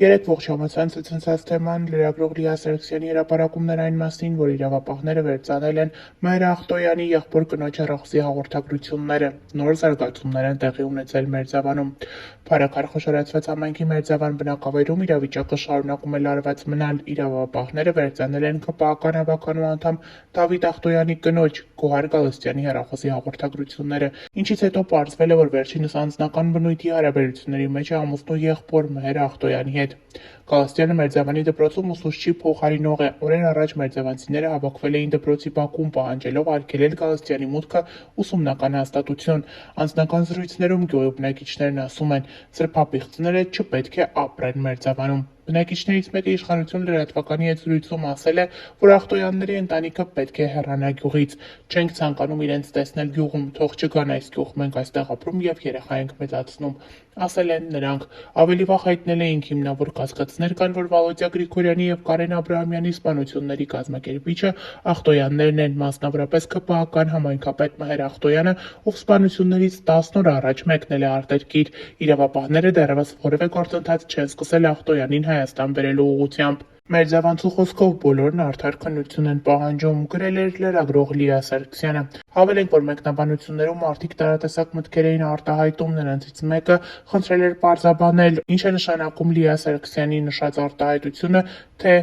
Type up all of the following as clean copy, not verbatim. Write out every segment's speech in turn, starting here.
Երեկ ողջ համացանցը ցնցած թեման լրագրող Լիա Սարգսյանի հրապարակումն այն մասին, որ իրավապահները վերծանել են Մհեր Ախտոյանի եղբոր կնոջ հեռախոսի հաղորդագրությունները։ Նոր զարգացումներ են տեղի ունեցել Մերձավանում։ Փարաքար խոշորացված համայնքի Մերձավան բնակավայրում իրավիճակը շարունակում է լարված մնալ։ Իրավապահները վերծանել են ԿՊԱ-կան հավաքանու անդամ Դավիթ Ախտոյանի կնոջ Գոհար Գալստյանի հեռախոսի հաղորդագրությունները, ինչից հետո պարզվել է, որ վերջինս անձնական բնույթի հարաբերությունների մեջ է ամուսնու եղբոր Մհեր Ախտոյանի հետ։ Գալստյանը Մերձավանի դպրոցում ուսուցչի փոխարինող է։ Օրեր առաջ մերձավանցիները հավաքվել էին դպրոցի բակում, պահանջելով արգելել Գալստյանի մուտքը ուսումնական հաստատություն։ Անձնական զրույցներում գյուղի բնակիչներն ասում են, սրբապիղծները չպետք է ապրեն Մերձավանում։ Բնակիչներից մեկը իշխանություն լրատվականի հետ զրույցում ասել է, որ Ախտոյանների ընտանիքը պետք է հեռանա գյուղից։ Չենք ցանկանում իրենց տեսնել գյուղում, թող չգան այս գյուղ, մենք այստեղ ապրում եւ երեխա ենք մեծացնում, ասել են նրանք։ Ավելի վաղ հայտնել էինք հիմնավոր կասկածներ կան, որ Վալոդյա Գրիգորյանի եւ Կարեն Աբրահամյանի սպանությունների կազմակերպիչը Ախտոյաններն են, մասնավորապես ԿՊԱ-կան համայնքապետ Մհեր Ախտոյանը, ով սպանություններից 10 օր առաջ մեկնել է արտերկիր։ Իրավապահները դեռևս որևէ գործընթաց չեն սկսել Ախտոյանին Հայաստան բերելու ուղղությամբ։ Մերձավանցու խոսքով բոլորն արդար քննություն են պահանջում, գրել էր լրագրող Լիա Սարգսյանը։ Հավելենք, որ մեկնաբանություններում մարդիկ տարատեսակ մտքեր էին արտահայտում, նրանցից մեկը խնդրել էր պարզաբանել, ինչ է նշանակում Լիա Սարգսյանի նշած արտահայտությունը, թե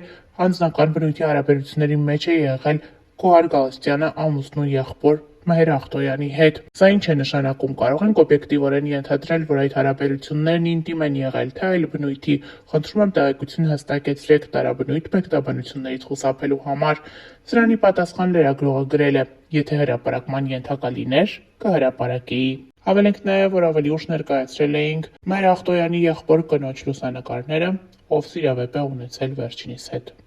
անձնական բնույթի հարաբերությունների մեջ է եղել Գոհար Գալստյանը ամուսնու եղբոր Մհեր Ախտոյանի հետ։ Սա ինչ է նշանակում, կարող ենք օբյեկտիվորեն ենթադրել, որ այդ հարաբերություններն ինտիմ են եղել, թե այլ բնույթի։ Խնդրում եմ տեղեկություն հստակեցրեք տարաբնույթ մեկնաբանություններից խուսափելու համար։ Սրանի պատասխան լրագրողը գրել է. եթե հրապարակման ենթակա լիներ, կհրապարակեի։ Հավելենք նաև, որ ավելի ուշ ներկայացրել էինք Մհեր Ախտոյանի եղբոր կնոջ լուսանկարները, ով սիրավեպ է ունեցել վերջինիս հետ։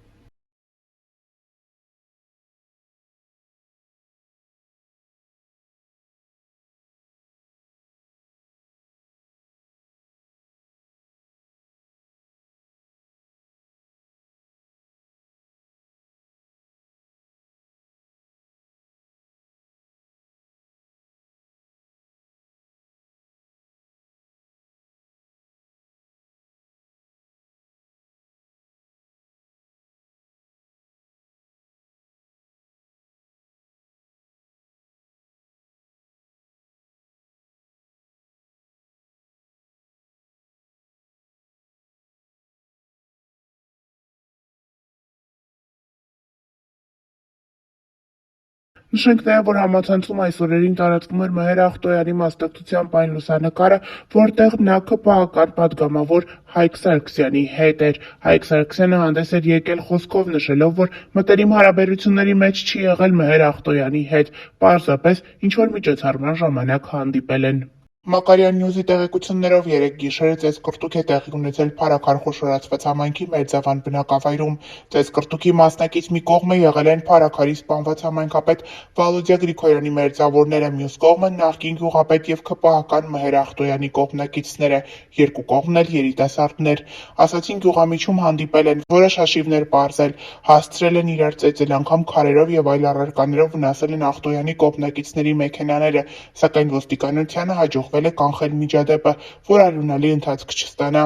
Նշենք նաև, որ համացանցում այս օրերին տարածվում էր Մհեր Ախտոյանի մասնակցությամբ այն լուսանկարը, որտեղ նա ԿՊԱ-կան պատգամավոր Հայկ Սարգսյանի հետ էր։ Հայկ Սարգսյանը հանդես էր եկել խոսքով նշելով, որ մտերիմ հարաբերությունների մեջ չի եղել Մհեր Ախտոյանի հետ, պարզապես ինչ-որ միջոցառման ժամանակ հանդիպել են։ Մակարյան Նյուզի տեղեկություններով երեկ գիշերը ծեծկռտուք է տեղի ունեցել Փարաքար խոշորացված համայնքի Մերձավան բնակավայրում։ Ծեծկռտուքի մասնակից մի կողմը եղել են Փարաքարի սպանված համայնքապետ Վալոդյա Գրիգորյանի մերձավորները, մյուս կողմը նախկին գյուղապետ եւ ԿՊԱ-կան Մհեր Ախտոյանի կողմնակիցները, երկու կողմն էլ երիտասարդներ։ Ասացին գյուղամիջում հանդիպել են, որոշ հաշիվներ պարզել, հասցրել են իրար ծեծել, անգամ քարերով եւ այլ առարկաներով վնասել են Ախտոյանի կողմնակիցների մեքենաները, սակայն ոստիկանությանը հաջողվել է կանխել միջադեպը, որ արյունալի ընթացք չստանա։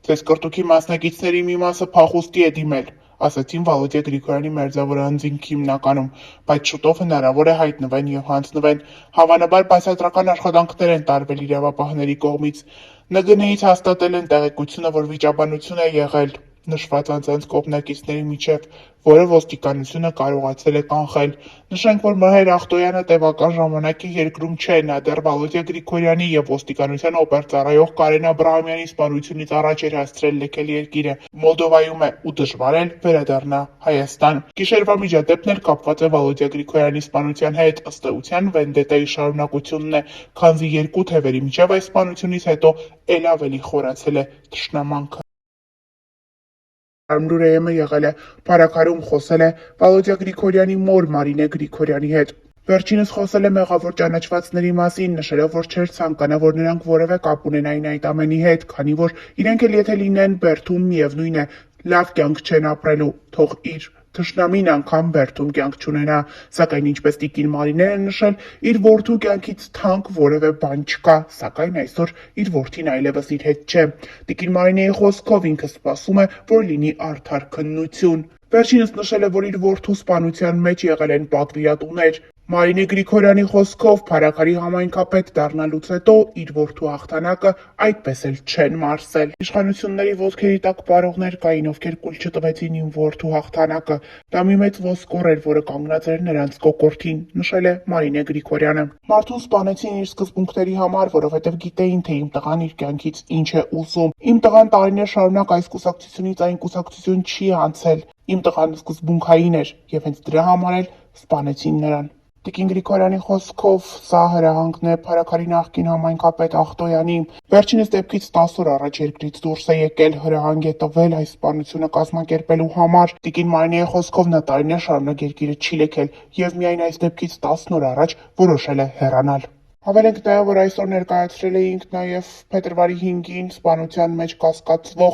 Ծեծկռտուքի մասնակիցների մի մասը փախուստի է դիմել, ասացին Վալոդյա Գրիգորյանի մերձավոր անձինք հիմնականում, բայց շուտով հնարավոր է հայտնվեն եւ հանձնվեն։ Հավանաբար բացատրական աշխատանքներ են տարվել իրավապահների կողմից։ ՆԳՆ-ից հաստատել են տեղեկությունը, որ վիճաբանություն է եղել նշված անձանց կողմնակիցների միջև, որը ոստիկանությունը կարողացել է կանխել։ Նշենք, որ Մհեր Ախտոյանը տևական ժամանակ է երկրում չէ, նա դեռ Վալոդյա Գրիգորյանի եւ ոստիկանության օպերծառայող Կարեն Աբրահամյանի սպանությունից առաջ էր հասցրել լքել երկիրը, Մոլդովայում է ու դժվար էր վերադառնա Հայաստան։ Գիշերվա միջադեպն էլ կապված է Վալոդյա Գրիգորյանի սպանության հետ, ըստ էության վենդետայի շարունակությունն է, քանզի երկու թևերի միջև այս սպանությունից հետո էլ ավելի խորացել է թշնամանքը։ Լուրը եղել է Փարաքարում, խոսել է Վալոդյա Գրիգորյանի մոր Մարինե Գրիգորյանի հետ։ Վերջինս խոսել է մեղավոր ճանաչվածների մասին, նշելով, որ չէր ցանկանա, որ նրանք որևէ կապ ունենային այդ ամենի հետ, քանի որ իրենք էլ եթե լինեն բերդում, միևնույն է, լավ կյանք չեն ապրելու, թող իր Թշնամին անգամ բերդում կյանք չունենա, սակայն ինչպես տիկին Մարինեն է նշել, իր որդու կյանքից թանկ որևէ բան չկա, սակայն այսօր իր որդին այլևս իր հետ չէ։ Տիկին Մարինեի խոսքով ինքը սպասում է, որ լինի արդար քննություն։ Վերջինս նշել է, որ իր որդու սպանության մեջ եղել են պատվիրատուներ։ Մարինե Գրիգորյանի խոսքով Փարաքարի համայնքապետ դառնալուց հետո իր որդու հաղթանակը այդպես էլ չեն մարսել։ Իշխանությունների ոտքերի տակ պարողներ կային, ովքեր կուլ չտվեցին իմ որդու հաղթանակը։ Դա մի մեծ ոսկոր էր, որը կանգնած էր նրանց կոկորդին, նշել է Մարինե Գրիգորյանը։ Մարդուն սպանեցին իր սկզբունքների համար, որովհետև գիտեին, թե իմ տղան իր կյանքից ինչ է ուզում։ Իմ տղան տարիներ շարունակ այս կուսակցությունից այն կուսակցություն չի անցել։ Իմ տղան սկզբունքային էր, եւ հենց դրա համար էլ սպանեցին նրան։ Տիկին Գրիգորյանի խոսքով սա հրահանգն է Փարաքարի նախկին համայնքապետ Ախտոյանի։ Վերջինս դեպքից 10 օր առաջ երկրից դուրս է եկել, հրահանգ է տվել այս սպանությունը կազմակերպելու համար։ Տիկին Մարինեի խոսքով նա տարիներ շարունակ երկիրը չի լքել եւ միայն այս դեպքից 10 օր առաջ որոշել է հեռանալ։ Հավելենք նաև, որ այսօր ներկայացրել էինք նաև փետրվարի 5-ին սպանության մեջ կասկածվող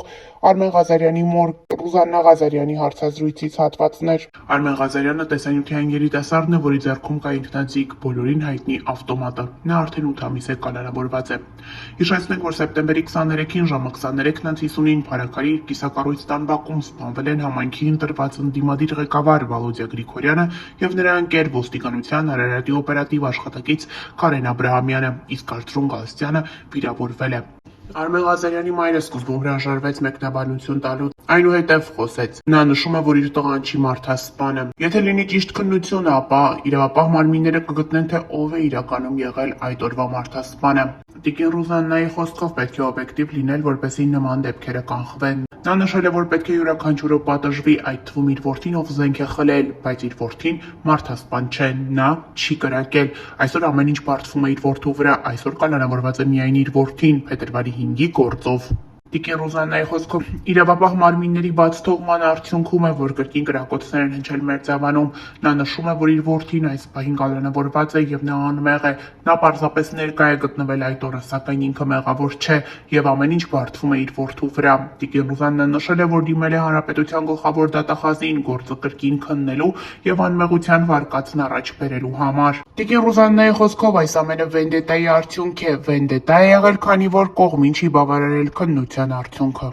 Արմեն Ղազարյանի մոր Ռուզաննա Ղազարյանի հարցազրույցից հատվածներ։ Արմեն Ղազարյանը տեսանյութային երիտասարդն է, որի ձեռքում կա ինքնաձիգ բոլորին հայտնի ավտոմատը։ Նա արդեն 8 ամիս է կալանավորված է։ Հիշեցնենք, որ սեպտեմբերի 23-ին ժամը 23:50-ին Փարաքարի կիսակառույց տան բակում սպանվել են համայնքի ընտրված ընդդիմադիր ղեկավար Վալոդիա Գրիգորյանը եւ նրա ընկեր ոստիկանության Արարատի օպերատիվ աշխատակից Կարեն Աբրահամյանը, իսկ Արծրուն Գալստյանը վիրավորվել է։ Արմեն Ղազարյանի մայրը սկզբում հրաժարվեց մեկնաբանություն տալուց, այնուհետև խոսեց։ Նա նշում է, որ իր տղան չի մարդասպանը։ Եթե լինի ճիշտ քննությունը, ապա իրավապահ մարմինները կգտնեն, թե ով է իրականում եղել այդ օրվա մարդասպանը։ Տիկին Ռուզաննայի խոսքով պետք է օբյեկտիվ լինել, որպեսզի նման դեպքերը կանխվեն։ Նա նշել է, որ պետք է յուրաքանչյուրը պատժվի, այդ թվում իր որդին, ով զենք է խլել, բայց իր որդին մարդասպան չէ, նա չի կրակել։ Այսօր ամեն ինչ բարդվում է իր որդու վրա, այսօր կալանավորված է միայն իր որդին, փետրվարի 5-ի գործով։ Տիկին Ռուզաննայի խոսքով իրավապահ մարմինների բաց թողման արդյունքում է, որ կրկին կրակոցներ են հնչել Մերձավանում։ Նա նշում է, որ իր որդին այս պահին կալանավորված է եւ նա անմեղ է։ Նա պարզապես ներկա է գտնվել այդ օրը, սակայն ինքը մեղավոր չէ եւ ամեն ինչ բարդվում է իր որդու վրա։ Տիկին Ռուզաննան նշել է, որ դիմել է հանրապետության գլխավոր դատախազին գործը կրկին քննելու եւ անմեղության վարկածն առաջ բերելու համար։ Տիկին Ռուզաննայի խոսքով այս ամենը վենդետայի արդյունք է։ Վենդետա է եղել, քանի որ կողմին չի բավարարել քննության արդյունքը։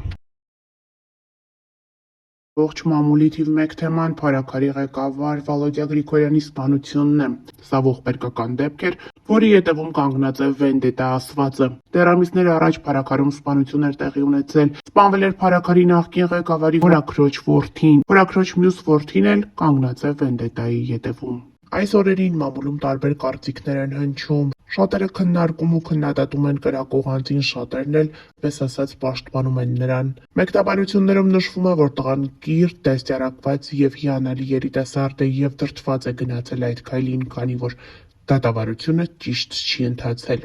Ողջ մամուլի թիվ 1 թեման Փարաքարի ղեկավար Վալոդիա Գրիգորյանի սպանությունն է։ Սա ողբերգական դեպք էր, որի հետևում կանգնած է վենդետա ասվածը։ Դեռ ամիսներ առաջ Փարաքարում սպանություն էր տեղի ունեցել։ Սպանվել էր Փարաքարի նախկին ղեկավարի հորաքրոջ որդին։ Հորաքրոջ մյուս որդին էլ կանգնած է վենդետայի ետևում։ Այս օրերին մամուլում տարբեր կարծիքներ են հնչում։ Շատերը քննարկում ու քննադատում են կրակող անձին, շատերն էլ, պես ասած, պաշտպանում են նրան։ Մեկնաբանություններում նշվում է, որ տղան կիրթ, դաստիարակված եւ հիանալի երիտասարդ է եւ դրդված է գնացել այդ քայլին, քանի որ դատավարությունը ճիշտ չի ընթացել։